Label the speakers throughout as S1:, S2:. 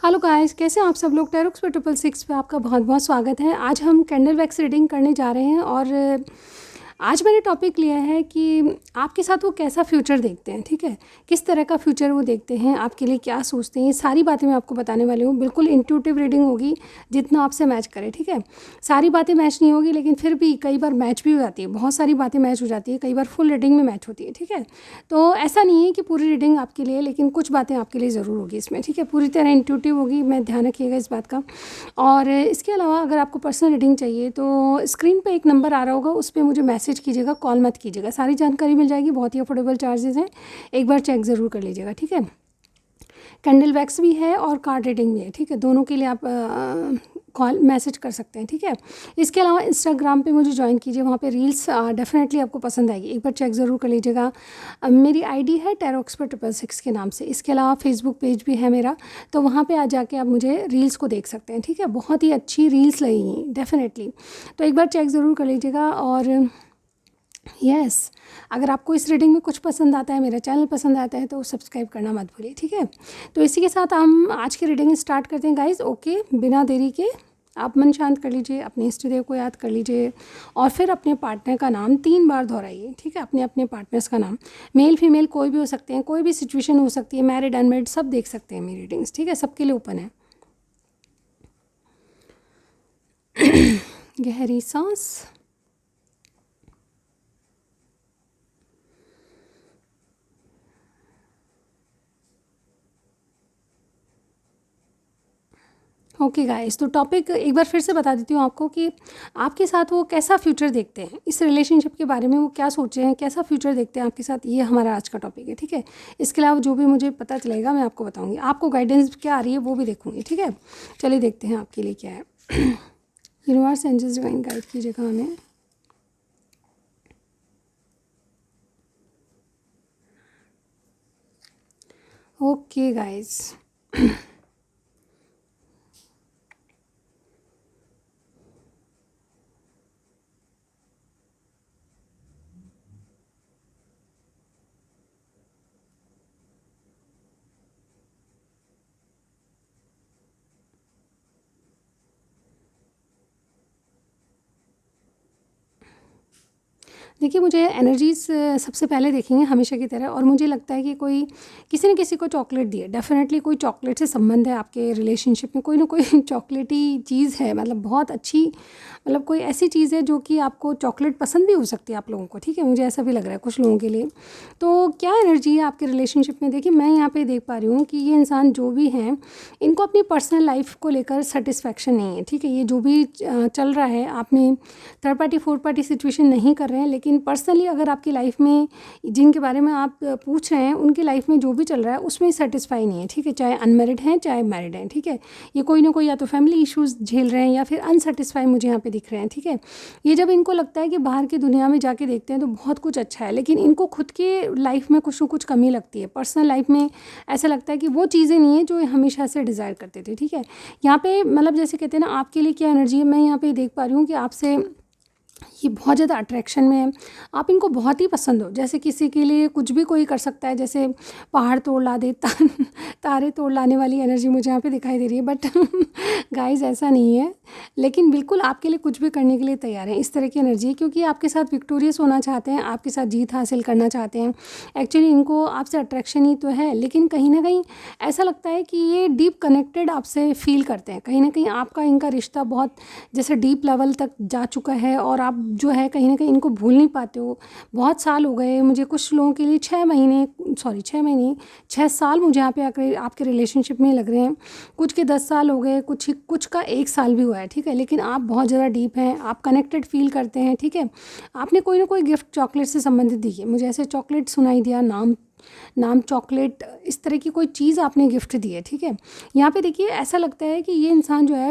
S1: Hello guys, कैसे हैं आप सब लोग। टेरोक्स पे 666 पे आपका बहुत बहुत स्वागत है। आज हम कैंडल वैक्स रीडिंग करने जा रहे हैं और आज मैंने टॉपिक लिया है कि आपके साथ वो कैसा फ्यूचर देखते हैं। ठीक है, किस तरह का फ्यूचर वो देखते हैं, आपके लिए क्या सोचते हैं, ये सारी बातें मैं आपको बताने वाली हूँ। बिल्कुल इंट्यूटिव रीडिंग होगी, जितना आपसे मैच करे। ठीक है, सारी बातें मैच नहीं होगी, लेकिन फिर भी कई बार मैच भी हो जाती है। बहुत सारी बातें मैच हो जाती है, कई बार फुल रीडिंग में मैच होती है। ठीक है, तो ऐसा नहीं है कि पूरी रीडिंग आपके लिए, लेकिन कुछ बातें आपके लिए ज़रूर होगी इसमें। ठीक है, पूरी तरह इंट्यूटिव होगी, मैं ध्यान रखिएगा इस बात का। और इसके अलावा अगर आपको पर्सनल रीडिंग चाहिए तो स्क्रीन पे एक नंबर आ रहा होगा, उस पर मुझे मैसेज कीजिएगा, कॉल मत कीजिएगा। सारी जानकारी मिल जाएगी, बहुत ही अफोर्डेबल चार्जेस हैं, एक बार चेक ज़रूर कर लीजिएगा। ठीक है, कैंडल वैक्स भी है और कार्ड रीडिंग भी है। ठीक है, दोनों के लिए आप कॉल मैसेज कर सकते हैं। ठीक है, इसके अलावा इंस्टाग्राम पे मुझे ज्वाइन कीजिए, वहाँ पे रील्स डेफिनेटली आपको पसंद आएगी, एक बार चेक ज़रूर कर लीजिएगा। मेरी आईडी है टेरोक्स पे 666 के नाम से। इसके अलावा फेसबुक पेज भी है मेरा, तो वहाँ पे आ जाके आप मुझे रील्स को देख सकते हैं। ठीक है, बहुत ही अच्छी रील्स लगेंगी डेफिनेटली, तो एक बार चेक ज़रूर कर लीजिएगा। और यस, अगर आपको इस रीडिंग में कुछ पसंद आता है, मेरा चैनल पसंद आता है, तो सब्सक्राइब करना मत भूलिए। ठीक है, तो इसी के साथ हम आज की रीडिंग स्टार्ट करते हैं गाइज। ओके, बिना देरी के आप मन शांत कर लीजिए, अपने इष्ट देव को याद कर लीजिए और फिर अपने पार्टनर का नाम 3 बार दोहराइए। ठीक है, अपने अपने पार्टनर्स का नाम, मेल फीमेल कोई भी हो सकते हैं, कोई भी सिचुएशन हो सकती है, मैरिड अनमैरिड सब देख सकते हैं मेरी रीडिंग्स। ठीक है, सबके लिए ओपन है। गहरी सांस, ओके गाइस, तो टॉपिक एक बार फिर से बता देती हूँ आपको कि आपके साथ वो कैसा फ्यूचर देखते हैं, इस रिलेशनशिप के बारे में वो क्या सोच रहे हैं, कैसा फ्यूचर देखते हैं आपके साथ, ये हमारा आज का टॉपिक है। ठीक है, इसके अलावा जो भी मुझे पता चलेगा मैं आपको बताऊँगी, आपको गाइडेंस क्या आ रही है वो भी देखूँगी। ठीक है, चलिए देखते हैं आपके लिए क्या है। यूनिवर्स एंजल्स डिवाइन गाइड कीजिएगा हमें। ओके गाइस, देखिए मुझे एनर्जीज़ सबसे पहले देखेंगे हमेशा की तरह, और मुझे लगता है कि कोई किसी न किसी को चॉकलेट दी है। डेफिनेटली कोई चॉकलेट से संबंध है आपके रिलेशनशिप में, कोई ना कोई चॉकलेटी चीज़ है, मतलब बहुत अच्छी, मतलब कोई ऐसी चीज़ है जो कि आपको चॉकलेट पसंद भी हो सकती है आप लोगों को। ठीक है, मुझे ऐसा भी लग रहा है कुछ लोगों के लिए। तो क्या एनर्जी है आपके रिलेशनशिप में, देखिए मैं यहाँ पे देख पा रही हूँ कि ये इंसान जो भी हैं, इनको अपनी पर्सनल लाइफ को लेकर सेटिस्फैक्शन नहीं है। ठीक है, ये जो भी चल रहा है, आप में third party fourth party situation नहीं कर रहे हैं, लेकिन पर्सनली अगर आपकी लाइफ में जिनके बारे में आप पूछ रहे हैं, उनकी लाइफ में जो भी चल रहा है उसमें सेटिस्फाई नहीं है। ठीक है, चाहे अनमेरिड हैं चाहे मैरिड हैं। ठीक है, ये कोई ना कोई या तो फैमिली इश्यूज़ झेल रहे हैं या फिर अनसेटिस्फाई मुझे यहाँ पे दिख रहे हैं। ठीक है, ये जब इनको लगता है कि बाहर की दुनिया में जाके देखते हैं तो बहुत कुछ अच्छा है, लेकिन इनको खुद के लाइफ में कुछ ना कुछ कमी लगती है। पर्सनल लाइफ में ऐसा लगता है कि वो चीज़ें नहीं है जो ये हमेशा से डिज़ायर करते थे। ठीक है, यहाँ पे मतलब जैसे कहते हैं ना, आपके लिए क्या एनर्जी है, मैं यहाँ पे देख पा रही हूँ कि आपसे ये बहुत ज़्यादा अट्रैक्शन में है, आप इनको बहुत ही पसंद हो। जैसे किसी के लिए कुछ भी कोई कर सकता है, जैसे पहाड़ तोड़ ला दे, तारे तोड़ लाने वाली एनर्जी मुझे यहाँ पे दिखाई दे रही है, बट गाइस ऐसा नहीं है, लेकिन बिल्कुल आपके लिए कुछ भी करने के लिए तैयार हैं, इस तरह की एनर्जी है, क्योंकि आपके साथ विक्टोरियस होना चाहते हैं, आपके साथ जीत हासिल करना चाहते हैं। एक्चुअली इनको आपसे अट्रैक्शन ही तो है, लेकिन कहीं ना कहीं ऐसा लगता है कि ये डीप कनेक्टेड आपसे फील करते हैं। कहीं ना कहीं आपका इनका रिश्ता बहुत जैसे डीप लेवल तक जा चुका है, और आप जो है कहीं ना कहीं इनको भूल नहीं पाते हो। बहुत साल हो गए मुझे, कुछ लोगों के लिए 6 साल मुझे यहाँ पे आकर आपके रिलेशनशिप में लग रहे हैं, कुछ के 10 साल हो गए, कुछ का 1 साल भी हुआ है। ठीक है, लेकिन आप बहुत ज़्यादा डीप हैं, आप कनेक्टेड फील करते हैं। ठीक है, आपने कोई ना कोई गिफ्ट चॉकलेट से संबंधित दी है, मुझे ऐसे चॉकलेट सुनाई दिया, नाम चॉकलेट, इस तरह की कोई चीज़ आपने गिफ्ट दी है। ठीक है, यहाँ पे देखिए ऐसा लगता है कि ये इंसान जो है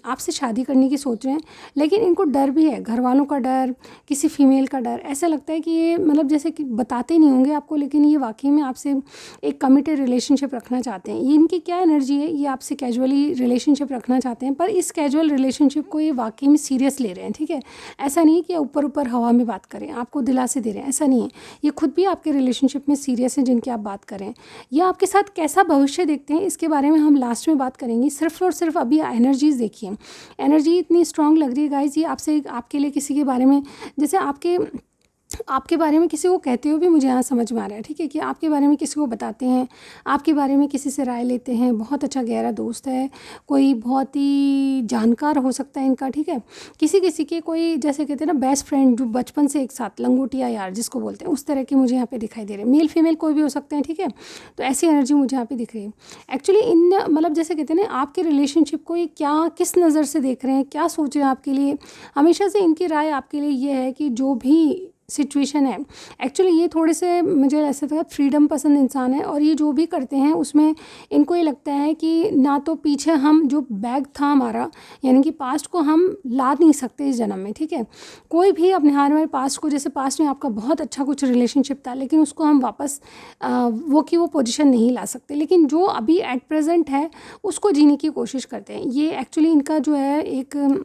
S1: आपसे शादी करने की सोच रहे हैं, लेकिन इनको डर भी है, घर वालों का डर, किसी फीमेल का डर। ऐसा लगता है कि ये मतलब जैसे कि बताते नहीं होंगे आपको, लेकिन ये वाकई में आपसे एक कमिटेड रिलेशनशिप रखना चाहते हैं। ये इनकी क्या एनर्जी है, ये आपसे कैजुअली रिलेशनशिप रखना चाहते हैं, पर इस कैजुअल रिलेशनशिप को ये वाकई में सीरियस ले रहे हैं। ठीक है, ऐसा नहीं कि ऊपर ऊपर हवा में बात करें, आपको दिलासे दे रहे हैं, ऐसा नहीं है। ये खुद भी आपके रिलेशनशिप में सीरियस हैं जिनकी आप बात करें, या आपके साथ कैसा भविष्य देखते हैं, इसके बारे में हम लास्ट में बात करेंगे। सिर्फ और सिर्फ अभी एनर्जीज़ देखिए, एनर्जी इतनी स्ट्रांग लग रही है गाइस, ये आपसे आपके लिए किसी के बारे में, जैसे आपके बारे में किसी को कहते हुए भी मुझे यहाँ समझ में आ रहा है, ठीक है, कि आपके बारे में किसी को बताते हैं, आपके बारे में किसी से राय लेते हैं, बहुत अच्छा गहरा दोस्त है, कोई बहुत ही जानकार हो सकता है इनका, ठीक है, किसी के कोई जैसे कहते हैं ना बेस्ट फ्रेंड, जो बचपन से एक साथ लंगोटिया यार जिसको बोलते हैं, उस तरह के मुझे यहाँ पे दिखाई दे रहे हैं। मेल फीमेल कोई भी हो सकते हैं, ठीक है, तो ऐसी एनर्जी मुझे यहाँ पे दिख रही है। एक्चुअली इन मतलब जैसे कहते हैं ना आपके रिलेशनशिप को ये क्या किस नज़र से देख रहे हैं, क्या सोच रहे हैं आपके लिए, हमेशा से इनकी राय आपके लिए ये है कि जो भी सिचुएशन है, एक्चुअली ये थोड़े से मुझे ऐसा लगता है फ्रीडम पसंद इंसान है, और ये जो भी करते हैं उसमें इनको ये लगता है कि ना तो पीछे हम जो बैग था हमारा, यानी कि पास्ट को हम ला नहीं सकते इस जन्म में, ठीक है, कोई भी अपने हाथ में पास्ट को, जैसे पास्ट में आपका बहुत अच्छा कुछ रिलेशनशिप था लेकिन उसको हम वापस वो पोजीशन नहीं ला सकते, लेकिन जो अभी एट प्रेजेंट है उसको जीने की कोशिश करते हैं। ये एक्चुअली इनका जो है एक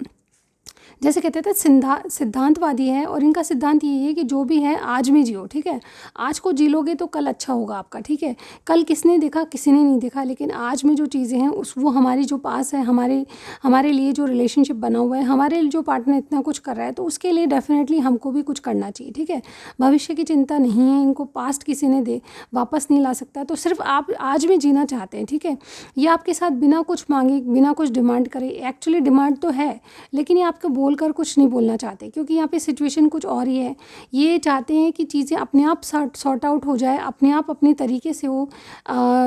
S1: जैसे कहते थे सिद्धांतवादी है, और इनका सिद्धांत ये है कि जो भी है आज में जियो, ठीक है, आज को जी लोगे तो कल अच्छा होगा आपका, ठीक है, कल किसने देखा, किसी ने नहीं देखा, लेकिन आज में जो चीज़ें हैं उस वो हमारी जो पास है, हमारे लिए जो रिलेशनशिप बना हुआ है, हमारे जो पार्टनर इतना कुछ कर रहा है, तो उसके लिए डेफिनेटली हमको भी कुछ करना चाहिए, ठीक है, भविष्य की चिंता नहीं है इनको, पास्ट किसी ने वापस नहीं ला सकता, तो सिर्फ आप आज में जीना चाहते हैं, ठीक है, ये आपके साथ बिना कुछ मांगे, बिना कुछ डिमांड करे, एक्चुअली डिमांड तो है लेकिन ये आपको बोलकर कुछ नहीं बोलना चाहते, क्योंकि यहाँ पे सिचुएशन कुछ और ही है। ये चाहते हैं कि चीज़ें अपने आप सॉर्ट आउट हो जाए, अपने आप अपने तरीके से हो,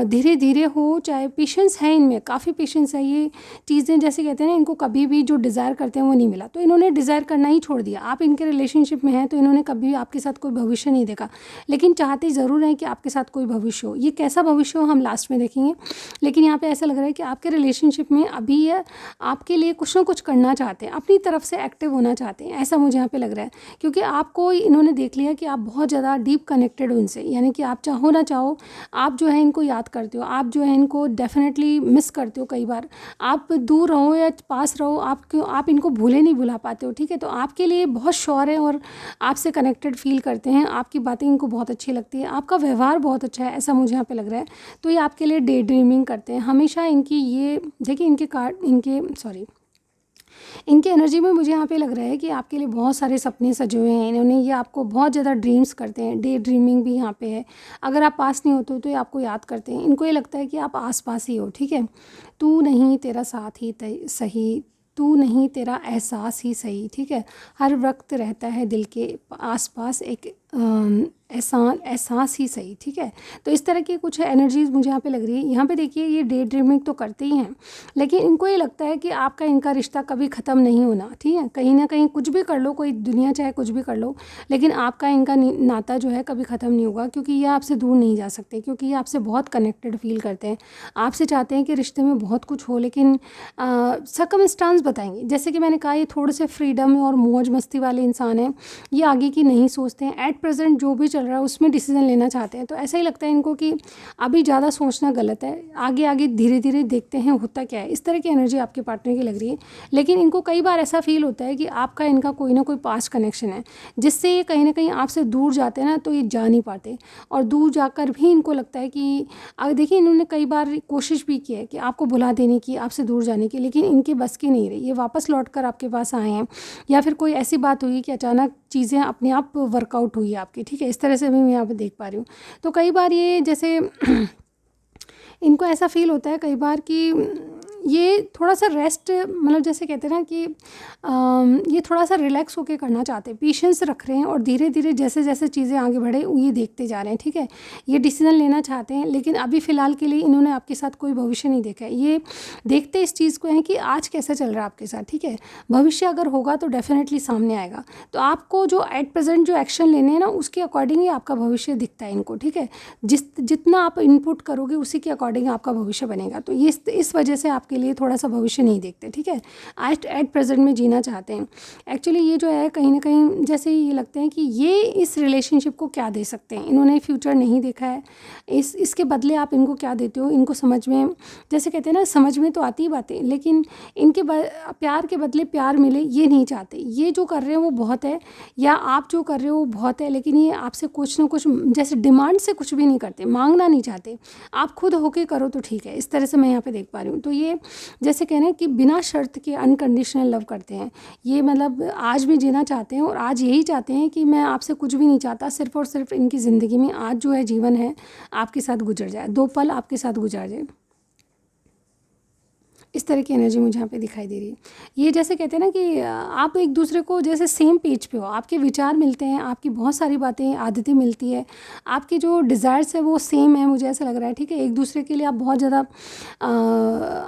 S1: धीरे धीरे हो, चाहे पेशेंस है इनमें, काफ़ी पेशेंस है। ये चीज़ें जैसे कहते हैं ना, इनको कभी भी जो डिज़ायर करते हैं वो नहीं मिला, तो इन्होंने डिज़ायर करना ही छोड़ दिया। आप इनके रिलेशनशिप में हैं तो इन्होंने कभी भी आपके साथ कोई भविष्य नहीं देखा, लेकिन चाहते ज़रूर हैं कि आपके साथ कोई भविष्य हो। ये कैसा भविष्य हो हम लास्ट में देखेंगे, लेकिन यहाँ पर ऐसा लग रहा है कि आपके रिलेशनशिप में अभी ये आपके लिए कुछ ना कुछ करना चाहते हैं, अपनी तरफ से एक्टिव होना चाहते हैं, ऐसा मुझे यहाँ पे लग रहा है, क्योंकि आपको इन्होंने देख लिया कि आप बहुत ज़्यादा डीप कनेक्टेड हो इनसे, यानी कि आप चाहो ना चाहो आप जो है इनको याद करते हो, आप जो है इनको डेफिनेटली मिस करते हो। कई बार आप दूर रहो या पास रहो, आप इनको भूले नहीं भुला पाते हो, ठीक है, तो आपके लिए बहुत श्योर है और आपसे कनेक्टेड फील करते हैं, आपकी बातें इनको बहुत अच्छी लगती है, आपका व्यवहार बहुत अच्छा है, ऐसा मुझे यहाँ पे लग रहा है। तो ये आपके लिए डे ड्रीमिंग करते हैं हमेशा। इनकी ये देखिए इनकी एनर्जी में मुझे यहाँ पे लग रहा है कि आपके लिए बहुत सारे सपने सजे हुए हैं इन्होंने, ये आपको बहुत ज़्यादा ड्रीम्स करते हैं, डे ड्रीमिंग भी यहाँ पे है। अगर आप पास नहीं होते हो तो ये आपको याद करते हैं, इनको ये लगता है कि आप आस पास ही हो, ठीक है, तू नहीं तेरा साथ ही सही, तू नहीं तेरा एहसास ही सही, ठीक है, हर वक्त रहता है दिल के आसपास एक एहसास ही सही, ठीक है। तो इस तरह की कुछ एनर्जीज मुझे यहाँ पे लग रही है। यहाँ पे देखिए ये डे ड्रीमिंग तो करते ही हैं, लेकिन इनको ये लगता है कि आपका इनका रिश्ता कभी ख़त्म नहीं होना, ठीक है, कहीं ना कहीं कुछ भी कर लो, कोई दुनिया चाहे कुछ भी कर लो, लेकिन आपका इनका नाता जो है कभी ख़त्म नहीं होगा, क्योंकि ये आपसे दूर नहीं जा सकते, क्योंकि ये आपसे बहुत कनेक्टेड फील करते हैं, आपसे चाहते हैं कि रिश्ते में बहुत कुछ हो, लेकिन सर्कमस्टांस बताएंगे। जैसे कि मैंने कहा ये थोड़े से फ्रीडम और मौज मस्ती वाले इंसान हैं, ये आगे की नहीं सोचते हैं, एट प्रेजेंट जो भी चल रहा है उसमें डिसीजन लेना चाहते हैं। तो ऐसा ही लगता है इनको कि अभी ज़्यादा सोचना गलत है, आगे आगे धीरे धीरे देखते हैं होता क्या है। इस तरह की एनर्जी आपके पार्टनर की लग रही है, लेकिन इनको कई बार ऐसा फील होता है कि आपका इनका कोई ना कोई पास्ट कनेक्शन है जिससे ये कहीं ना कहीं आपसे दूर जाते हैं ना, तो ये जा नहीं पाते, और दूर जाकर भी इनको लगता है कि देखिए इन्होंने कई बार कोशिश भी की है कि आपको भुला देने की, आपसे दूर जाने की, लेकिन इनके बस की नहीं रही, ये वापस लौट कर आपके पास आए हैं, या फिर कोई ऐसी बात हुई कि अचानक चीज़ें अपने आप वर्कआउट हुई है आपकी, ठीक है, इस तरह से भी मैं यहाँ पे देख पा रही हूँ। तो कई बार ये जैसे इनको ऐसा फील होता है कई बार कि ये थोड़ा सा रेस्ट, मतलब जैसे कहते हैं ना कि ये थोड़ा सा रिलैक्स होके करना चाहते हैं, पेशेंस रख रहे हैं, और धीरे धीरे जैसे जैसे चीज़ें आगे बढ़े ये देखते जा रहे हैं, ठीक है, ये डिसीजन लेना चाहते हैं, लेकिन अभी फ़िलहाल के लिए इन्होंने आपके साथ कोई भविष्य नहीं देखा है। ये देखते इस चीज़ को है कि आज कैसा चल रहा है आपके साथ, ठीक है, भविष्य अगर होगा तो डेफिनेटली सामने आएगा, तो आपको जो एट प्रेजेंट जो एक्शन लेने हैं ना उसके अकॉर्डिंग ही आपका भविष्य दिखता है इनको, ठीक है, जितना आप इनपुट करोगे उसी के अकॉर्डिंग आपका भविष्य बनेगा। तो ये इस वजह से आपके आपके लिए थोड़ा सा भविष्य नहीं देखते, ठीक है, आज एट प्रेजेंट में जीना चाहते हैं। एक्चुअली ये जो है कहीं ना कहीं जैसे ये लगता है कि ये इस रिलेशनशिप को क्या दे सकते हैं, इन्होंने फ्यूचर नहीं देखा है, इसके बदले आप इनको क्या देते हो, इनको समझ में, जैसे कहते हैं ना, समझ में तो आती ही बातें, लेकिन इनके प्यार के बदले प्यार मिले ये नहीं चाहते। ये जो कर रहे हैं वो बहुत है, या आप जो कर रहे हो वो बहुत है, लेकिन ये आपसे कुछ ना कुछ जैसे डिमांड से कुछ भी नहीं करते, मांगना नहीं चाहते, आप खुद होके करो तो ठीक है। इस तरह से मैं यहाँ पे देख पा रही हूँ। तो ये जैसे कहना है कि बिना शर्त के अनकंडीशनल लव करते हैं ये, मतलब आज भी जीना चाहते हैं और आज यही चाहते हैं कि मैं आपसे कुछ भी नहीं चाहता, सिर्फ और सिर्फ इनकी ज़िंदगी में आज जो है जीवन है आपके साथ गुजर जाए, 2 पल आपके साथ गुजर जाए। इस तरह की एनर्जी मुझे यहाँ पे दिखाई दे रही है। ये जैसे कहते हैं ना कि आप एक दूसरे को जैसे सेम पेज पे हो, आपके विचार मिलते हैं, आपकी बहुत सारी बातें आदतें मिलती है, आपकी जो डिज़ायर्स है वो सेम है, मुझे ऐसा लग रहा है, ठीक है। एक दूसरे के लिए आप बहुत ज़्यादा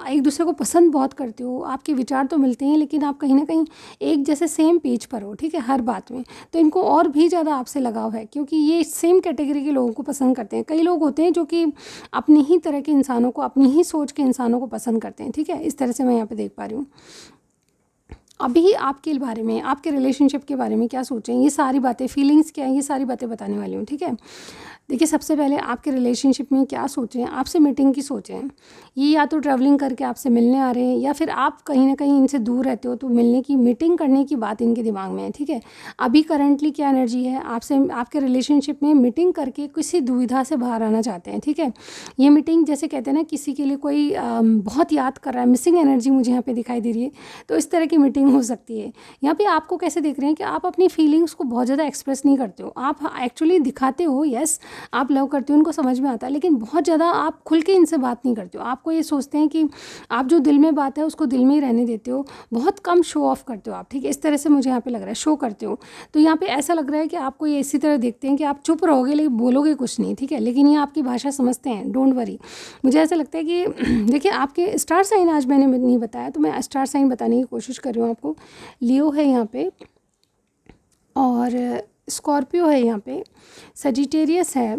S1: एक दूसरे को पसंद बहुत करते हो, आपके विचार तो मिलते हैं लेकिन आप कहीं ना कहीं एक जैसे सेम पेज पर हो, ठीक है, हर बात में। तो इनको और भी ज़्यादा आपसे लगाव है क्योंकि ये सेम कैटेगरी के लोगों को पसंद करते हैं। कई लोग होते हैं जो कि अपनी ही तरह के इंसानों को, अपनी ही सोच के इंसानों को पसंद करते हैं, ठीक है। इस तरह से मैं यहाँ पे देख पा रही हूँ। अभी आपके बारे में, आपके रिलेशनशिप के बारे में क्या सोचें, ये सारी बातें, फीलिंग्स क्या हैं, ये सारी बातें बताने वाली हूँ, ठीक है। देखिए, सबसे पहले आपके रिलेशनशिप में क्या सोचें, आपसे मीटिंग की सोचें। ये या तो ट्रैवलिंग करके आपसे मिलने आ रहे हैं या फिर आप कहीं ना कहीं इनसे दूर रहते हो तो मिलने की, मीटिंग करने की बात इनके दिमाग में है, ठीक है। अभी करंटली क्या एनर्जी है, आपसे, आपके रिलेशनशिप में मीटिंग करके किसी दुविधा से बाहर आना चाहते हैं, ठीक है। ये मीटिंग जैसे कहते हैं ना, किसी के लिए कोई बहुत याद कर रहा है, मिसिंग एनर्जी मुझे यहाँ पे दिखाई दे रही है, तो इस तरह की मीटिंग हो सकती है। यहाँ पे आपको कैसे देख रहे हैं कि आप अपनी फीलिंग्स को बहुत ज़्यादा एक्सप्रेस नहीं करते हो, आप एक्चुअली दिखाते हो, यस आप लव करते हो, उनको समझ में आता है, लेकिन बहुत ज़्यादा आप खुल के इनसे बात नहीं करते हो। आपको ये सोचते हैं कि आप जो दिल में बात है उसको दिल में ही रहने देते हो, बहुत कम शो ऑफ करते हो आप, ठीक है। इस तरह से मुझे यहाँ पे लग रहा है, शो करते हो। तो यहाँ पे ऐसा लग रहा है कि आपको ये इसी तरह देखते हैं कि आप चुप रहोगे लेकिन बोलोगे कुछ नहीं, ठीक है, लेकिन ये आपकी भाषा समझते हैं, डोंट वरी। मुझे ऐसा लगता है कि देखिए, आपके स्टार साइन आज मैंने नहीं बताया तो मैं स्टार साइन बताने की कोशिश कर रही हूँ आपको। लियो है यहाँ पे, और स्कॉर्पियो है यहाँ पे, सजिटेरियस है,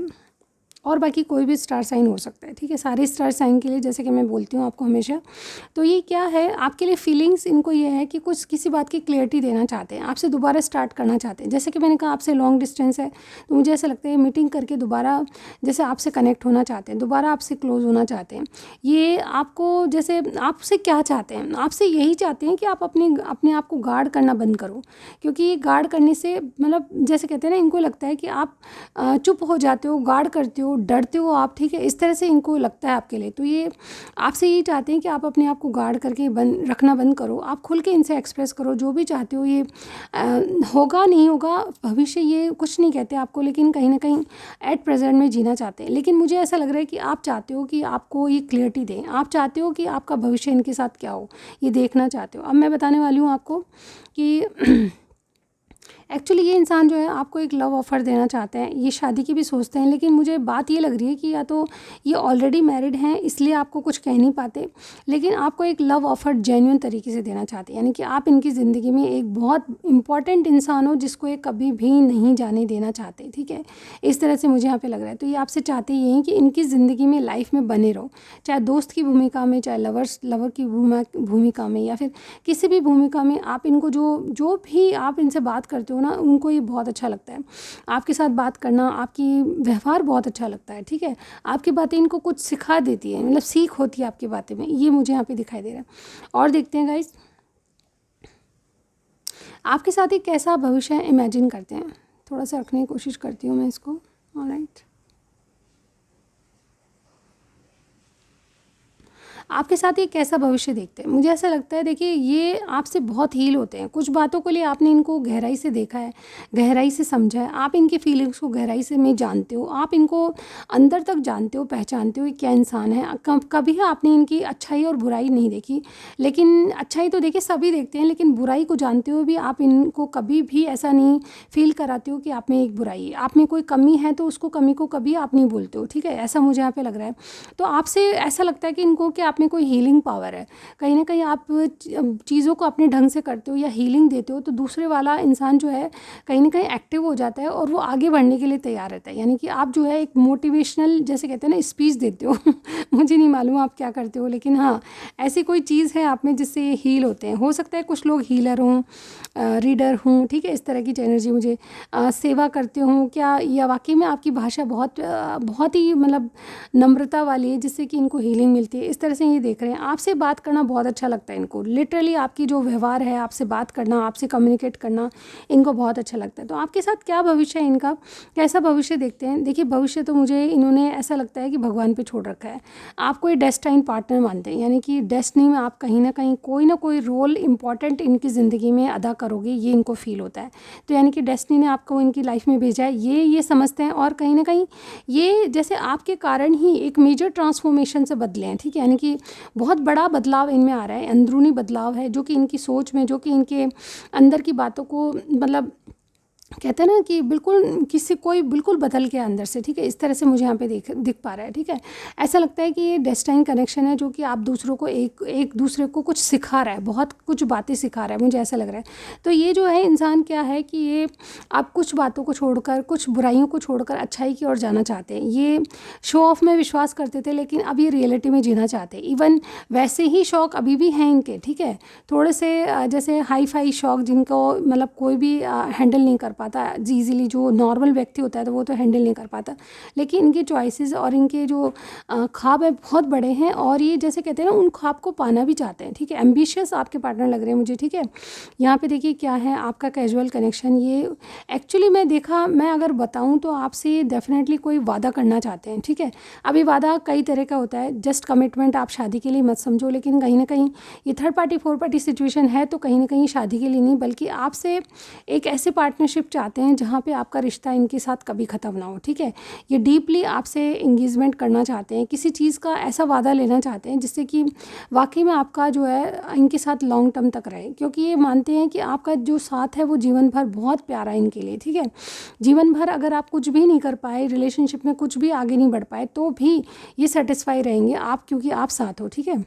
S1: और बाकी कोई भी स्टार साइन हो सकता है, ठीक है। सारे स्टार साइन के लिए जैसे कि मैं बोलती हूँ आपको हमेशा, तो ये क्या है आपके लिए फीलिंग्स, इनको ये है कि कुछ किसी बात की क्लियरिटी देना चाहते हैं, आपसे दोबारा स्टार्ट करना चाहते हैं। जैसे कि मैंने कहा आपसे लॉन्ग डिस्टेंस है, तो मुझे ऐसा लगता है मीटिंग करके दोबारा जैसे आपसे कनेक्ट होना चाहते हैं, दोबारा आपसे क्लोज होना चाहते हैं। ये आपको जैसे आपसे क्या चाहते हैं, आपसे यही चाहते हैं कि आप अपने आप को गार्ड करना बंद करो, क्योंकि ये गार्ड करने से, मतलब जैसे कहते हैं ना, इनको लगता है कि आप चुप हो जाते हो, गार्ड करते हो, डरते हो आप, ठीक है, इस तरह से इनको लगता है आपके लिए। तो ये आपसे यही चाहते हैं कि आप अपने आप को गार्ड करके रखना बंद करो, आप खुल के इनसे एक्सप्रेस करो जो भी चाहते हो। ये होगा नहीं होगा भविष्य, ये कुछ नहीं कहते आपको, लेकिन कहीं ना कहीं एट प्रेजेंट में जीना चाहते हैं। लेकिन मुझे ऐसा लग रहा है कि आप चाहते हो कि आपको ये क्लियरिटी दें, आप चाहते हो कि आपका भविष्य इनके साथ क्या हो, ये देखना चाहते हो। अब मैं बताने वाली हूँ आपको कि एक्चुअली ये इंसान जो है आपको एक लव ऑफ़र देना चाहते हैं, ये शादी की भी सोचते हैं, लेकिन मुझे बात ये लग रही है कि या तो ये ऑलरेडी मैरिड हैं इसलिए आपको कुछ कह नहीं पाते, लेकिन आपको एक लव ऑफ़र जेन्युइन तरीके से देना चाहते हैं, यानी कि आप इनकी ज़िंदगी में एक बहुत इंपॉर्टेंट इंसान हो जिसको ये कभी भी नहीं जाने देना चाहते, ठीक है। इस तरह से मुझे यहाँ पर लग रहा है। तो ये आपसे चाहते ये हैं कि इनकी ज़िंदगी में, लाइफ में बने रहो, चाहे दोस्त की भूमिका में, चाहे लवर की भूमिका में, या फिर किसी भी भूमिका में। आप इनको जो भी आप इनसे बात करते हो ना, उनको ये बहुत अच्छा लगता है, आपके साथ बात करना, आपकी व्यवहार बहुत अच्छा लगता है, ठीक है। आपकी बातें इनको कुछ सिखा देती है, मतलब सीख होती है आपकी बातें में, ये मुझे यहाँ पे दिखाई दे रहा है। और देखते हैं गाइस, आपके साथ ही कैसा भविष्य इमेजिन करते हैं, थोड़ा सा रखने की कोशिश करती हूँ मैं इसको। ऑलराइट, आपके साथ ये कैसा भविष्य देखते हैं, मुझे ऐसा लगता है, देखिए ये आपसे बहुत हील होते हैं। कुछ बातों के लिए आपने इनको गहराई से देखा है, गहराई से समझा है, आप इनकी फीलिंग्स को गहराई से में जानते हो, आप इनको अंदर तक जानते हो, पहचानते हो ये क्या इंसान है। कभी आपने इनकी अच्छाई और बुराई नहीं देखी, लेकिन अच्छाई तो देखिए सभी देखते हैं, लेकिन बुराई को जानते हुए भी आप इनको कभी भी ऐसा नहीं फील कराते हो कि आप में एक बुराई है, आप में कोई कमी है तो उसको कमी को कभी आप नहीं बोलते हो, ठीक है। ऐसा मुझे यहाँ पे लग रहा है। तो आपसे ऐसा लगता है कि इनको कि आप आप में कोई हीलिंग पावर है, कहीं ना कहीं आप चीज़ों को अपने ढंग से करते हो या हीलिंग देते हो, तो दूसरे वाला इंसान जो है कहीं ना कहीं एक्टिव हो जाता है और वो आगे बढ़ने के लिए तैयार रहता है। यानी कि आप जो है एक मोटिवेशनल, जैसे कहते हैं ना, स्पीच देते हो मुझे नहीं मालूम आप क्या करते हो, लेकिन हाँ, ऐसी कोई चीज़ है आप में जिससे ये हील होते हैं। हो सकता है कुछ लोग हीलर हों, रीडर हूँ, ठीक है, इस तरह की एनर्जी मुझे, सेवा करते हूँ क्या, या वाकई में आपकी भाषा बहुत बहुत ही मतलब नम्रता वाली है जिससे कि इनको हीलिंग मिलती है, इस तरह से ये देख रहे हैं। आपसे बात करना बहुत अच्छा लगता है इनको, लिटरली आपकी जो व्यवहार है, आपसे बात करना, आपसे कम्युनिकेट करना इनको बहुत अच्छा लगता है। तो आपके साथ क्या भविष्य है इनका, कैसा भविष्य देखते हैं? देखिए, भविष्य तो मुझे इन्होंने ऐसा लगता है कि भगवान पे छोड़ रखा है। आप कोई डेस्टाइन पार्टनर मानते हैं, यानी कि डेस्टिनी में आप कहीं ना कोई रोल इंपॉर्टेंट इनकी ज़िंदगी में अदा करोगे, ये इनको फील होता है। तो यानी कि डेस्टिनी ने आपको इनकी लाइफ में भेजा है, ये समझते हैं, और कहीं ना कहीं ये जैसे आपके कारण ही एक मेजर ट्रांसफॉर्मेशन से बदले हैं, ठीक है। यानी कि बहुत बड़ा बदलाव इनमें आ रहा है, अंदरूनी बदलाव है, जो कि इनकी सोच में, जो कि इनके अंदर की बातों को मतलब कहते हैं ना कि बिल्कुल किसी कोई बिल्कुल बदल गया अंदर से, ठीक है। इस तरह से मुझे यहाँ पे दिख पा रहा है, ठीक है। ऐसा लगता है कि ये डेस्टाइन कनेक्शन है, जो कि आप दूसरों को एक दूसरे को कुछ सिखा रहा है, बहुत कुछ बातें सिखा रहा है, मुझे ऐसा लग रहा है। तो ये जो है इंसान क्या है कि ये आप कुछ बातों को छोड़कर, कुछ बुराइयों को छोड़कर अच्छाई की ओर जाना चाहते हैं। ये शो ऑफ में विश्वास करते थे, लेकिन अब ये रियलिटी में जीना चाहते हैं। इवन वैसे ही शौक अभी भी हैं इनके, ठीक है। थोड़े से जैसे हाई फाई शौक जिनको मतलब कोई भी हैंडल नहीं कर पाता ईजिली, जो नॉर्मल व्यक्ति होता है तो वो तो हैंडल नहीं कर पाता, लेकिन इनके चॉइसेस और इनके जो ख्वाब है बहुत बड़े हैं, और ये जैसे कहते हैं ना, उन ख्वाब को पाना भी चाहते हैं, ठीक है। एम्बिशियस आपके पार्टनर लग रहे हैं मुझे, ठीक है। यहाँ पे देखिए क्या है आपका कैजुअल कनेक्शन। ये एक्चुअली मैं अगर बताऊँ तो आपसे डेफिनेटली कोई वादा करना चाहते हैं, ठीक है। अभी वादा कई तरह का होता है, जस्ट कमिटमेंट आप शादी के लिए मत समझो, लेकिन कहीं ना कहीं ये third party four party situation है, तो कहीं ना कहीं शादी के लिए नहीं, बल्कि आपसे एक ऐसे पार्टनरशिप चाहते हैं जहाँ पे आपका रिश्ता इनके साथ कभी ख़त्म ना हो, ठीक है। ये डीपली आपसे इंगेजमेंट करना चाहते हैं, किसी चीज़ का ऐसा वादा लेना चाहते हैं जिससे कि वाकई में आपका जो है इनके साथ लॉन्ग टर्म तक रहे, क्योंकि ये मानते हैं कि आपका जो साथ है वो जीवन भर बहुत प्यारा है इनके लिए, ठीक है। जीवन भर अगर आप कुछ भी नहीं कर पाए, रिलेशनशिप में कुछ भी आगे नहीं बढ़ पाए, तो भी ये सेटिस्फाई रहेंगे आप, क्योंकि आप साथ हो, ठीक है।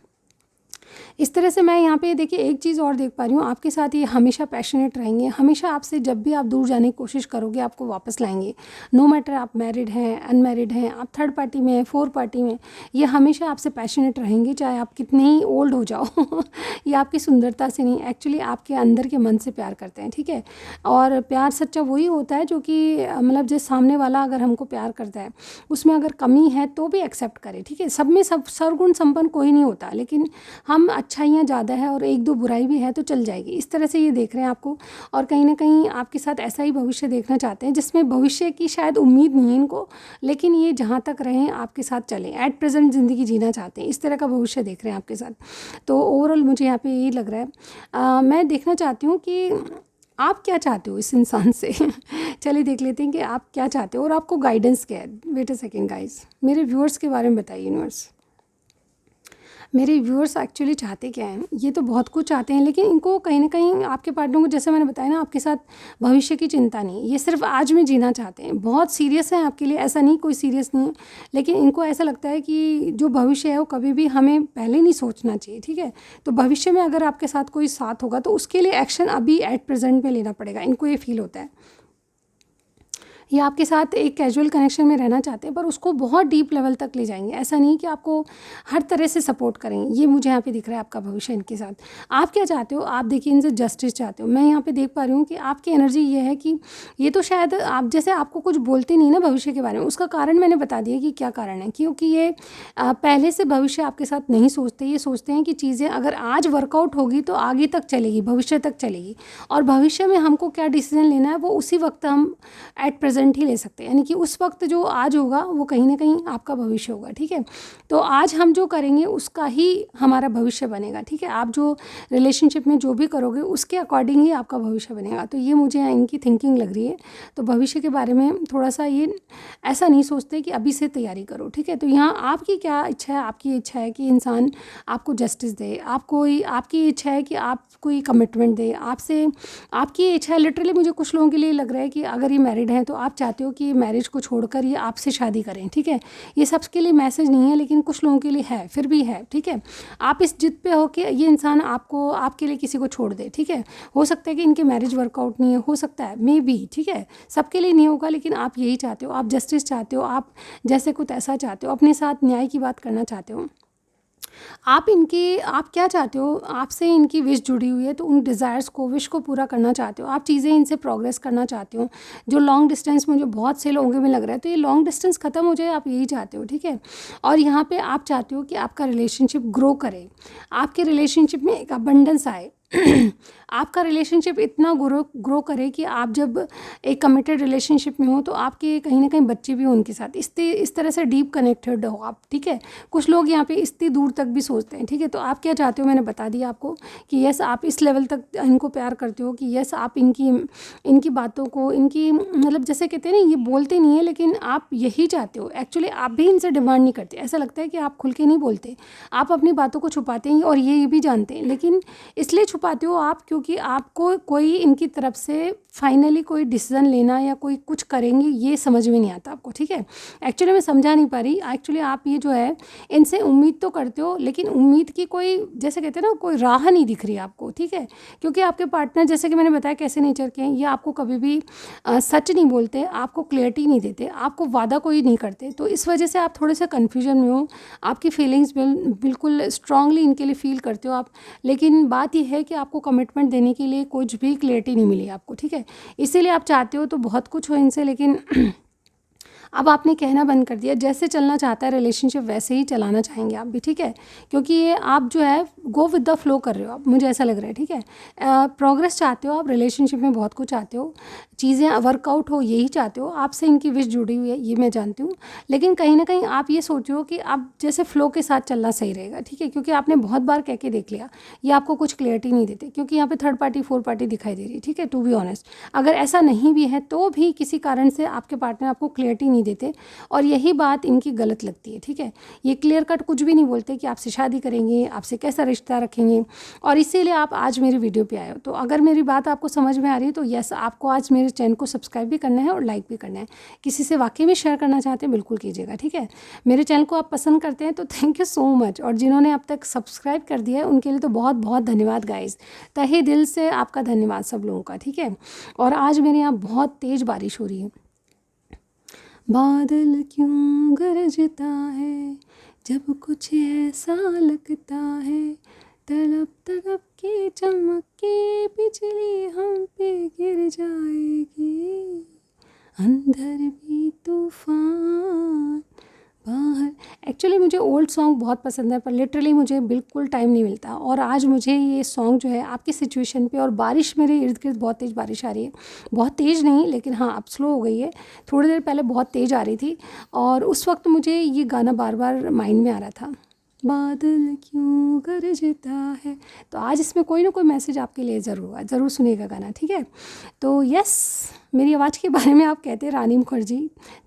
S1: इस तरह से मैं यहाँ पे देखिए एक चीज़ और देख पा रही हूँ, आपके साथ ये हमेशा पैशनेट रहेंगे, हमेशा आपसे जब भी आप दूर जाने की कोशिश करोगे आपको वापस लाएंगे। नो मैटर आप मैरिड हैं, अनमैरिड हैं, आप थर्ड पार्टी में, फोर पार्टी में, ये हमेशा आपसे पैशनेट रहेंगे, चाहे आप कितने ही ओल्ड हो जाओ ये आपकी सुंदरता से नहीं, एक्चुअली आपके अंदर के मन से प्यार करते हैं, ठीक है। और प्यार सच्चा वही होता है जो कि मतलब जिस सामने वाला अगर हमको प्यार करता है, उसमें अगर कमी है तो भी एक्सेप्ट करे, ठीक है। सब में सब सर्वगुण संपन्न कोई नहीं होता, लेकिन हम अच्छाइयाँ ज़्यादा है और एक दो बुराई भी है तो चल जाएगी, इस तरह से ये देख रहे हैं आपको। और कहीं ना कहीं आपके साथ ऐसा ही भविष्य देखना चाहते हैं जिसमें भविष्य की शायद उम्मीद नहीं है इनको, लेकिन ये जहाँ तक रहें आपके साथ चलें, एट प्रेजेंट ज़िंदगी जीना चाहते हैं, इस तरह का भविष्य देख रहे हैं आपके साथ। तो ओवरऑल मुझे यहाँ पे यही लग रहा है। मैं देखना चाहती हूँ कि आप क्या चाहते हो इस इंसान से चलिए देख लेते हैं कि आप क्या चाहते हो और आपको गाइडेंस क्या है। वेट अ सेकेंड गाइज, मेरे व्यूअर्स के बारे में बताइए यूनिवर्स, मेरे व्यूअर्स एक्चुअली चाहते क्या हैं? ये तो बहुत कुछ चाहते हैं, लेकिन इनको कहीं ना कहीं आपके पार्टनर को, जैसे मैंने बताया ना, आपके साथ भविष्य की चिंता नहीं, ये सिर्फ आज में जीना चाहते हैं। बहुत सीरियस है आपके लिए, ऐसा नहीं कोई सीरियस नहीं है, लेकिन इनको ऐसा लगता है कि जो भविष्य है वो कभी भी हमें पहले नहीं सोचना चाहिए, ठीक है। तो भविष्य में अगर आपके साथ कोई साथ होगा तो उसके लिए एक्शन अभी एट प्रेजेंट में लेना पड़ेगा, इनको ये फील होता है। ये आपके साथ एक कैजुअल कनेक्शन में रहना चाहते हैं, पर उसको बहुत डीप लेवल तक ले जाएंगे। ऐसा नहीं कि आपको हर तरह से सपोर्ट करेंगे, ये मुझे यहाँ पे दिख रहा है आपका भविष्य इनके साथ। आप क्या चाहते हो? आप देखिए इनसे जस्टिस चाहते हो। मैं यहाँ पे देख पा रही हूँ कि आपकी एनर्जी ये है कि ये तो शायद आप जैसे आपको कुछ बोलते नहीं ना भविष्य के बारे में, उसका कारण मैंने बता दिया कि क्या कारण है। क्योंकि ये पहले से भविष्य आपके साथ नहीं सोचते, ये सोचते हैं कि चीज़ें अगर आज वर्कआउट होगी तो आगे तक चलेगी, भविष्य तक चलेगी, और भविष्य में हमको क्या डिसीजन लेना है वो उसी वक्त हम एट प्रेजेंट ही ले सकते हैं। यानी कि उस वक्त जो आज होगा वो कहीं ना कहीं आपका भविष्य होगा, ठीक है। तो आज हम जो करेंगे उसका ही हमारा भविष्य बनेगा, ठीक है। आप जो रिलेशनशिप में जो भी करोगे उसके अकॉर्डिंग ही आपका भविष्य बनेगा। तो ये मुझे इनकी थिंकिंग लग रही है। तो भविष्य के बारे में थोड़ा सा ये ऐसा नहीं सोचते कि अभी से तैयारी करो, ठीक है। तो यहाँ आपकी क्या इच्छा है? आपकी इच्छा है कि इंसान आपको जस्टिस दे, आपकी इच्छा है कि आप कोई कमिटमेंट दे आपसे, आपकी इच्छा है। लिटरली मुझे कुछ लोगों के लिए लग रहा है कि अगर ये मैरिड हैं तो आप चाहते हो कि मैरिज को छोड़कर ये आपसे शादी करें, ठीक है। ये सबके लिए मैसेज नहीं है, लेकिन कुछ लोगों के लिए है, फिर भी है, ठीक है। आप इस जिद पे हो कि ये इंसान आपको आपके लिए किसी को छोड़ दे, ठीक है। हो सकता है कि इनके मैरिज वर्कआउट नहीं है, हो सकता है मे बी, ठीक है, सबके लिए नहीं होगा, लेकिन आप यही चाहते हो, आप जस्टिस चाहते हो, आप जैसे कुछ ऐसा चाहते हो, अपने साथ न्याय की बात करना चाहते हो। आप क्या चाहते हो, आपसे इनकी विश जुड़ी हुई है, तो उन डिज़ायर्स को, विश को पूरा करना चाहते हो, आप चीज़ें इनसे प्रोग्रेस करना चाहते हो। जो लॉन्ग डिस्टेंस मुझे बहुत से लोगों में लग रहा है, तो ये लॉन्ग डिस्टेंस ख़त्म हो जाए, आप यही चाहते हो, ठीक है। और यहाँ पे आप चाहते हो कि आपका रिलेशनशिप ग्रो करे, आपके रिलेशनशिप में एक अबंडेंस आए। आपका रिलेशनशिप इतना ग्रो करे कि आप जब एक कमिटेड रिलेशनशिप में हो, तो आपके कहीं ना कहीं बच्चे भी हो उनके साथ, इस तरह से डीप कनेक्टेड हो आप, ठीक है। कुछ लोग यहाँ पे इतनी दूर तक भी सोचते हैं, ठीक है। तो आप क्या चाहते हो, मैंने बता दिया आपको कि यस, आप इस लेवल तक इनको प्यार करते हो कि यस, आप इनकी बातों को, इनकी मतलब जैसे कहते हैं ना, ये बोलते नहीं है, लेकिन आप यही चाहते हो। एक्चुअली आप भी इनसे डिमांड नहीं करते, ऐसा लगता है कि आप खुल के नहीं बोलते, आप अपनी बातों को छुपाते हैं, और ये भी जानते हैं, लेकिन इसलिए छुपाते हो आप क्योंकि आपको कोई इनकी तरफ से फाइनली कोई डिसीजन लेना या कोई कुछ करेंगे ये समझ में नहीं आता आपको, ठीक है। एक्चुअली मैं समझा नहीं पा रही, एक्चुअली आप ये जो है इनसे उम्मीद तो करते हो, लेकिन उम्मीद की कोई, जैसे कहते हैं ना, कोई राह नहीं दिख रही आपको, ठीक है। क्योंकि आपके पार्टनर, जैसे कि मैंने बताया, कैसे नेचर के हैं, ये आपको कभी भी सच नहीं बोलते, आपको क्लियरिटी नहीं देते, आपको वादा कोई नहीं करते, तो इस वजह से आप थोड़े से कन्फ्यूजन में हो, आपकी फीलिंग्स बिल्कुल स्ट्रांगली इनके लिए फील करते हो आप। लेकिन बात यह है कि आपको कमिटमेंट देने के लिए कुछ भी क्लियरिटी नहीं मिली आपको, ठीक है। इसीलिए आप चाहते हो तो बहुत कुछ हो इनसे, लेकिन अब आपने कहना बंद कर दिया। जैसे चलना चाहता है रिलेशनशिप, वैसे ही चलाना चाहेंगे आप भी, ठीक है। क्योंकि ये आप जो है गो विद द फ्लो कर रहे हो आप, मुझे ऐसा लग रहा है, ठीक है। प्रोग्रेस चाहते हो आप, रिलेशनशिप में बहुत कुछ चाहते हो, चीज़ें वर्कआउट हो, यही चाहते हो, आपसे इनकी विश जुड़ी हुई है, ये मैं जानती हूँ। लेकिन कहीं ना कहीं आप ये सोच रहे हो कि आप जैसे फ़्लो के साथ चलना सही रहेगा, ठीक है। क्योंकि आपने बहुत बार कह के देख लिया, ये आपको कुछ क्लियरिटी नहीं देते, क्योंकि यहाँ पे थर्ड पार्टी, फोर्थ पार्टी दिखाई दे रही है, ठीक है। टू बी ऑनेस्ट, अगर ऐसा नहीं भी है तो भी किसी कारण से आपके पार्टनर आपको क्लियरिटी नहीं देते, और यही बात इनकी गलत लगती है, ठीक है। ये क्लियर कट कुछ भी नहीं बोलते कि आपसे शादी करेंगे, आपसे कैसा रिश्ता रखेंगे, और इसीलिए आप आज मेरी वीडियो पे आए हो। तो अगर मेरी बात आपको समझ में आ रही है तो यस, आपको आज मेरे चैनल को सब्सक्राइब भी करना है और लाइक भी करना है। किसी से वाकई में शेयर करना चाहते हैं, बिल्कुल कीजिएगा, ठीक है। मेरे चैनल को आप पसंद करते हैं तो थैंक यू सो मच, और जिन्होंने अब तक सब्सक्राइब कर दिया है उनके लिए तो बहुत बहुत धन्यवाद गाइज़, तहे दिल से आपका धन्यवाद सब लोगों का, ठीक है। और आज मेरे यहाँ बहुत तेज़ बारिश हो रही है। बादल क्यों गरजता है जब कुछ ऐसा लगता है, तड़प तड़प के चमक के बिजली हम पे गिर जाएगी, अंदर भी तूफान बाहर। एक्चुअली मुझे ओल्ड सॉन्ग बहुत पसंद है, पर लिटरली मुझे बिल्कुल टाइम नहीं मिलता, और आज मुझे ये सॉन्ग जो है आपकी सिचुएशन पे, और बारिश मेरे इर्द गिर्द बहुत तेज़ बारिश आ रही है, बहुत तेज़ नहीं, लेकिन हाँ अब स्लो हो गई है, थोड़ी देर पहले बहुत तेज़ आ रही थी, और उस वक्त मुझे ये गाना बार बार माइंड में आ रहा था, बादल क्यों गरजता है। तो आज इसमें कोई ना कोई मैसेज आपके लिए ज़रूर सुनिएगा गाना, ठीक है। तो यस, मेरी आवाज़ के बारे में आप कहते हैं Rani Mukherjee,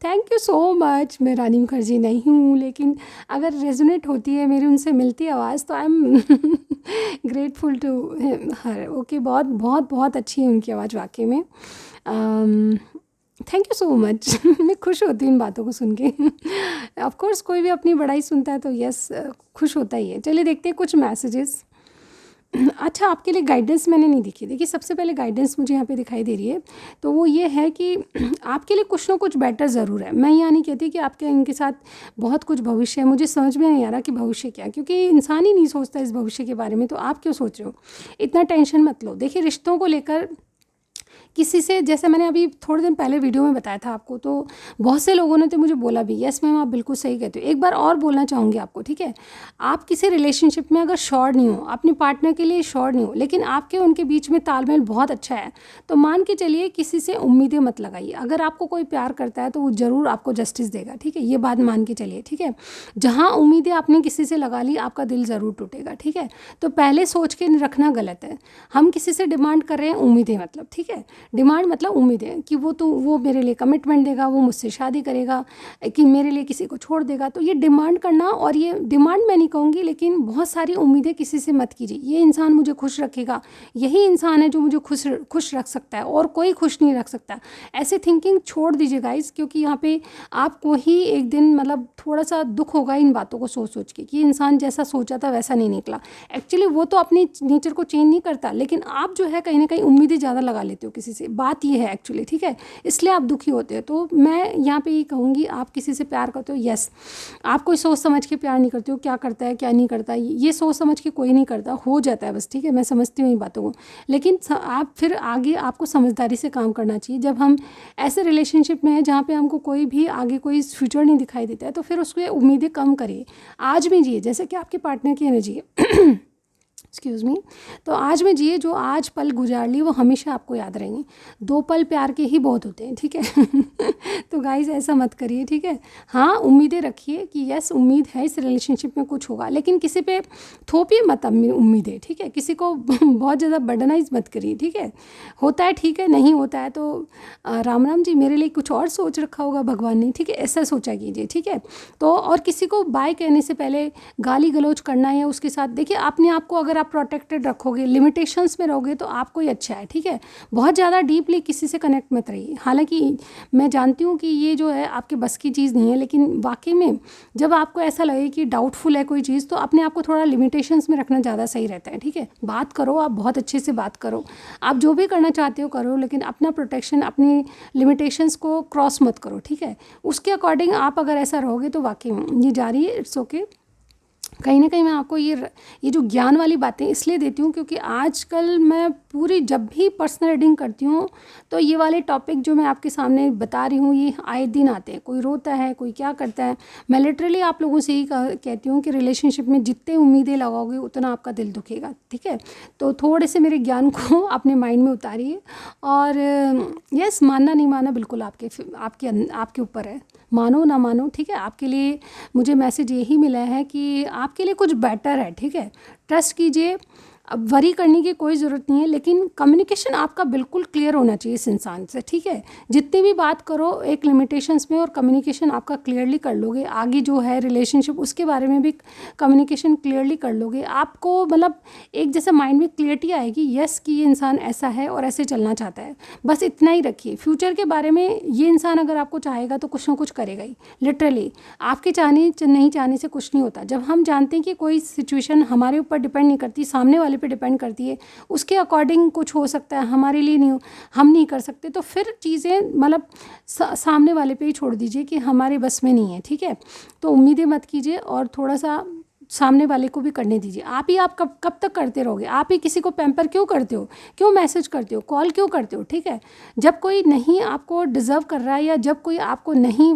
S1: thank you so much. मैं रानी मुखर्जी नहीं हूँ, लेकिन अगर रेजोनेट होती है मेरी उनसे मिलती आवाज़ तो I am grateful to her. Okay, बहुत बहुत बहुत अच्छी है उनकी आवाज़ वाकई में। Thank you so much. मैं खुश होती हूँ इन बातों को सुन के। ऑफ कोर्स कोई भी अपनी बड़ाई सुनता है तो यस, खुश होता ही है। चलिए देखते हैं कुछ मैसेजेस। अच्छा, आपके लिए गाइडेंस मैंने नहीं दिखी। देखिए, सबसे पहले गाइडेंस मुझे यहाँ पे दिखाई दे रही है, तो वो ये है कि आपके लिए कुछ ना कुछ बेटर ज़रूर है। मैं यहाँ नहीं कहती कि आपके इनके साथ बहुत कुछ भविष्य है, मुझे समझ में नहीं आ रहा कि भविष्य क्या है, क्योंकि इंसान ही नहीं सोचता इस भविष्य के बारे में, तो आप क्यों सोच रहे हो, इतना टेंशन मत लो। देखिए, रिश्तों को लेकर किसी से, जैसे मैंने अभी थोड़े दिन पहले वीडियो में बताया था आपको, तो बहुत से लोगों ने तो मुझे बोला भी, यस मैम आप बिल्कुल सही कहते हो। एक बार और बोलना चाहूँगी आपको, ठीक है। आप किसी रिलेशनशिप में अगर श्योर नहीं हो, अपने पार्टनर के लिए श्योर नहीं हो, लेकिन आपके उनके बीच में तालमेल बहुत अच्छा है, तो मान के चलिए किसी से उम्मीदें मत लगाइए। अगर आपको कोई प्यार करता है तो वो ज़रूर आपको जस्टिस देगा, ठीक है, ये बात मान के चलिए, ठीक है। जहाँ उम्मीदें आपने किसी से लगा ली, आपका दिल ज़रूर टूटेगा, ठीक है। तो पहले सोच के रखना गलत है। हम किसी से डिमांड कर रहे हैं उम्मीदें, मतलब, ठीक है। डिमांड मतलब उम्मीद है कि वो मेरे लिए कमिटमेंट देगा, वो मुझसे शादी करेगा, कि मेरे लिए किसी को छोड़ देगा। तो ये डिमांड करना, और ये डिमांड मैं नहीं कहूँगी, लेकिन बहुत सारी उम्मीदें किसी से मत कीजिए। ये इंसान मुझे खुश रखेगा, यही इंसान है जो मुझे खुश रख सकता है, और कोई खुश नहीं रख सकता। ऐसे थिंकिंग छोड़ दीजिए गाइस, क्योंकि यहाँ पे आपको ही एक दिन मतलब थोड़ा सा दुख होगा इन बातों को सोच सोच के कि इंसान जैसा सोचा था वैसा नहीं निकला। एक्चुअली वो तो अपनी नेचर को चेंज नहीं करता, लेकिन आप जो है कहीं ना कहीं उम्मीदें ज़्यादा लगा लेते हो किसी से। बात ये है एक्चुअली, ठीक है, इसलिए आप दुखी होते हो। तो मैं यहाँ पे ये कहूँगी, आप किसी से प्यार करते हो, यस, आप कोई सोच समझ के प्यार नहीं करते हो, क्या करता है क्या नहीं करता, ये सोच समझ के कोई नहीं करता, हो जाता है बस, ठीक है, मैं समझती हूँ इन बातों को। लेकिन आप फिर आगे आपको समझदारी से काम करना चाहिए। जब हम ऐसे रिलेशनशिप में हैं जहाँ पे हमको कोई भी आगे कोई फ्यूचर नहीं दिखाई देता है, तो फिर उसके उम्मीदें कम करिए, आज में जिए जैसे कि आपके पार्टनर की एनर्जी है। Excuse me. तो आज में जिए, जो आज पल गुजार लिए वो हमेशा आपको याद रहेंगे। 2 पल प्यार के ही बहुत होते हैं, ठीक है। तो गाइस ऐसा मत करिए, ठीक है। हाँ, उम्मीदें रखिए कि यस, उम्मीद है इस रिलेशनशिप में कुछ होगा, लेकिन किसी पे थोपिए मत उम्मीदें, ठीक है। किसी को बहुत ज़्यादा बर्डनाइज मत करिए, ठीक है। होता है ठीक है, नहीं होता है तो राम राम जी, मेरे लिए कुछ और सोच रखा होगा भगवान ने, ठीक है, ऐसा सोचा कीजिए, ठीक है। तो और किसी को बाय कहने से पहले गाली गलौज करना है उसके साथ, देखिए अपने आप को अगर आप प्रोटेक्टेड रखोगे, लिमिटेशंस में रहोगे, तो आपको ही अच्छा है, ठीक है। बहुत ज़्यादा डीपली किसी से कनेक्ट मत रहिए। हालांकि मैं जानती हूँ कि ये जो है आपके बस की चीज़ नहीं है, लेकिन वाकई में जब आपको ऐसा लगे कि डाउटफुल है कोई चीज़, तो अपने आप को थोड़ा लिमिटेशंस में रखना ज़्यादा सही रहता है, ठीक है। बात करो, आप बहुत अच्छे से बात करो, आप जो भी करना चाहते हो करो, लेकिन अपना प्रोटेक्शन, अपनी लिमिटेशंस को क्रॉस मत करो, ठीक है। उसके अकॉर्डिंग आप अगर ऐसा रहोगे तो वाकई में ये जारी है, इट्स ओके। कहीं ना कहीं मैं आपको ये जो ज्ञान वाली बातें इसलिए देती हूँ क्योंकि आजकल मैं पूरी जब भी पर्सनल रीडिंग करती हूँ तो ये वाले टॉपिक जो मैं आपके सामने बता रही हूँ ये आए दिन आते हैं। कोई रोता है, कोई क्या करता है। मैं लिटरली आप लोगों से ही कहती हूँ कि रिलेशनशिप में जितने उम्मीदें लगाओगे उतना आपका दिल दुखेगा, ठीक है। तो थोड़े से मेरे ज्ञान को अपने माइंड में उतारिए, और यस, मानना नहीं मानना बिल्कुल आपके ऊपर है, मानो ना मानो, ठीक है। आपके लिए मुझे मैसेज यही मिला है कि आपके लिए कुछ बेटर है, ठीक है। ट्रस्ट कीजिए, अब वरी करने की कोई ज़रूरत नहीं है, लेकिन कम्युनिकेशन आपका बिल्कुल क्लियर होना चाहिए इस इंसान से, ठीक है। जितनी भी बात करो एक लिमिटेशंस में, और कम्युनिकेशन आपका क्लियरली कर लोगे, आगे जो है रिलेशनशिप उसके बारे में भी कम्युनिकेशन क्लियरली कर लोगे, आपको मतलब एक जैसे माइंड में क्लियरिटी आएगी, यस कि ये इंसान ऐसा है और ऐसे चलना चाहता है। बस इतना ही रखिए। फ्यूचर के बारे में ये इंसान अगर आपको चाहेगा तो कुछ ना कुछ करेगा ही, लिटरली। आपके चाहने नहीं चाहने से कुछ नहीं होता। जब हम जानते हैं कि कोई सिचुएशन हमारे ऊपर डिपेंड नहीं करती, सामने वाले पे डिपेंड करती है, उसके अकॉर्डिंग कुछ हो सकता है, हमारे लिए नहीं, हम नहीं कर सकते, तो फिर चीज़ें मतलब सामने वाले पे ही छोड़ दीजिए कि हमारे बस में नहीं है, ठीक है। तो उम्मीदें मत कीजिए, और थोड़ा सा सामने वाले को भी करने दीजिए। आप कब तक करते रहोगे? आप ही किसी को पैम्पर क्यों करते हो, क्यों मैसेज करते हो, कॉल क्यों करते हो, ठीक है। जब कोई नहीं आपको डिज़र्व कर रहा है, या जब कोई आपको नहीं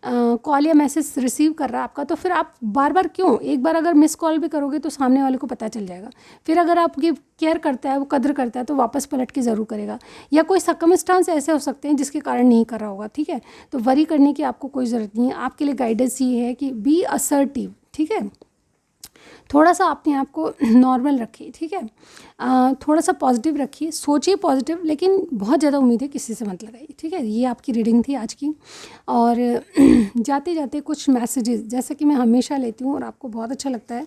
S1: कॉल या मैसेज रिसीव कर रहा है आपका, तो फिर आप बार बार क्यों? एक बार अगर मिस कॉल भी करोगे तो सामने वाले को पता चल जाएगा। फिर अगर आपकी केयर करता है, वो कदर करता है, तो वापस पलट के ज़रूर करेगा। या कोई सर्कमस्टांस ऐसे हो सकते हैं जिसके कारण नहीं कर रहा होगा, ठीक है। तो वरी करने की आपको कोई ज़रूरत नहीं है। आपके लिए गाइडेंस ये है कि बी असर्टिव, ठीक है। थोड़ा सा अपने आप को नॉर्मल रखिए, ठीक है। थोड़ा सा पॉजिटिव रखिए, सोचिए पॉजिटिव, लेकिन बहुत ज़्यादा उम्मीदें किसी से मत लगाइए, ठीक है। ये आपकी रीडिंग थी आज की। और जाते जाते कुछ मैसेजेस जैसे कि मैं हमेशा लेती हूँ और आपको बहुत अच्छा लगता है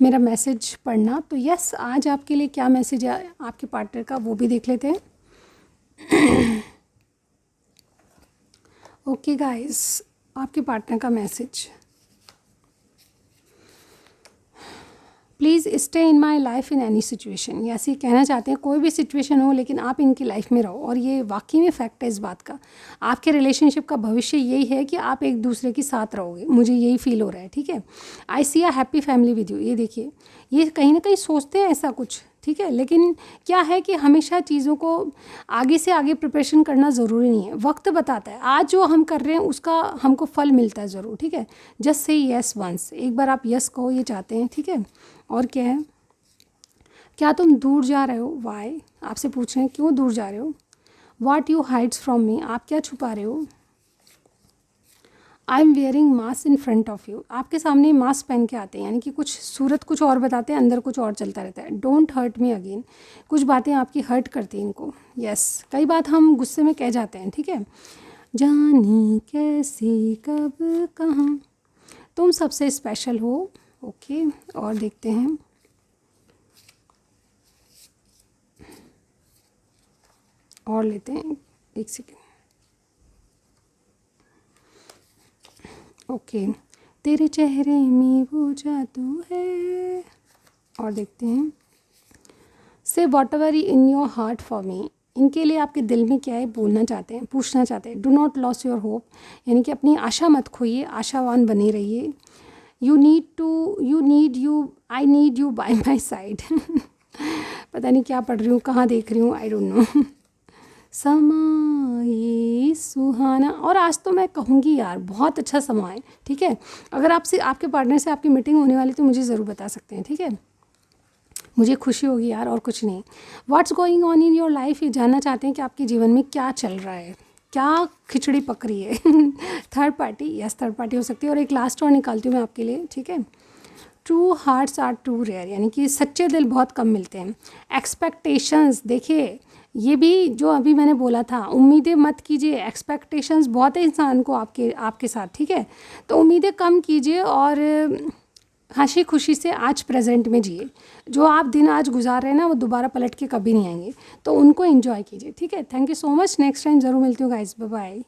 S1: मेरा मैसेज पढ़ना, तो यस, आज आपके लिए क्या मैसेज है आपके पार्टनर का वो भी देख लेते हैं। ओके गाइस, आपके पार्टनर का message: please stay in my life in any situation. ये ऐसे कहना चाहते हैं कोई भी सिचुएशन हो, लेकिन आप इनकी लाइफ में रहो। और ये वाकई में फैक्ट है इस बात का। आपके रिलेशनशिप का भविष्य यही है कि आप एक दूसरे के साथ रहोगे, मुझे यही फील हो रहा है, ठीक है। I see a happy family with you. ये देखिए, ये कहीं ना कहीं सोचते हैं ऐसा कुछ, ठीक है। लेकिन क्या है कि हमेशा चीज़ों को आगे से आगे प्रिपरेशन करना ज़रूरी नहीं है, वक्त बताता है। आज जो हम कर रहे हैं उसका हमको फल मिलता है ज़रूर, ठीक है। जस्ट से यस वंस, एक बार आप यस कहो, ये चाहते हैं, ठीक है। और क्या है, क्या तुम दूर जा रहे हो? वाई, आपसे पूछ रहे हैं क्यों दूर जा रहे हो। What you hides from me, आप क्या छुपा रहे हो। I am wearing mask in front of you, आपके सामने मास्क पहन के आते हैं, यानी कि कुछ सूरत कुछ और बताते हैं, अंदर कुछ और चलता रहता है। डोंट हर्ट मी अगेन, कुछ बातें आपकी हर्ट करती हैं इनको। यस, कई बात हम गुस्से में कह जाते हैं, ठीक है। जाने कैसे कब कहाँ, तुम सबसे स्पेशल हो। ओके, और देखते हैं। और लेते हैं, एक सेकेंड। ओके, तेरे चेहरे में वो जादू है। और देखते हैं। से what ever in your heart for me, इनके लिए आपके दिल में क्या है बोलना चाहते हैं, पूछना चाहते हैं। Do not loss your hope, यानी कि अपनी आशा मत खोइए, आशावान बने रहिए। You need you, I need you bye my side. पता नहीं क्या पढ़ रही हूँ, कहाँ देख रही हूँ, आई डोंट नो। समा ये सुहाना, और आज तो मैं कहूँगी यार बहुत अच्छा समा है, ठीक है। अगर आपसे, आपके पार्टनर से आपकी मीटिंग होने वाली तो मुझे ज़रूर बता सकते हैं, ठीक है। मुझे खुशी होगी यार, और कुछ नहीं। What's going on in your life, ये जानना चाहते हैं कि आपके जीवन में क्या चल रहा है, क्या खिचड़ी पक रही है। Third party, yes third party हो सकती है। और एक लास्ट और निकालती हूँ मैं आपके लिए, ठीक है। True hearts are too rare, यानी कि सच्चे दिल बहुत कम मिलते हैं। एक्सपेक्टेशंस, देखिए ये भी जो अभी मैंने बोला था, उम्मीदें मत कीजिए। एक्सपेक्टेशंस बहुत है इंसान को आपके साथ, ठीक है। तो उम्मीदें कम कीजिए और हंसी खुशी से आज प्रेजेंट में जिए। जो आप दिन आज गुजार रहे हैं ना, वो दोबारा पलट के कभी नहीं आएंगे, तो उनको एंजॉय कीजिए, ठीक है। Thank you so much, next time ज़रूर मिलती हूँ गाइस, बाय बाय।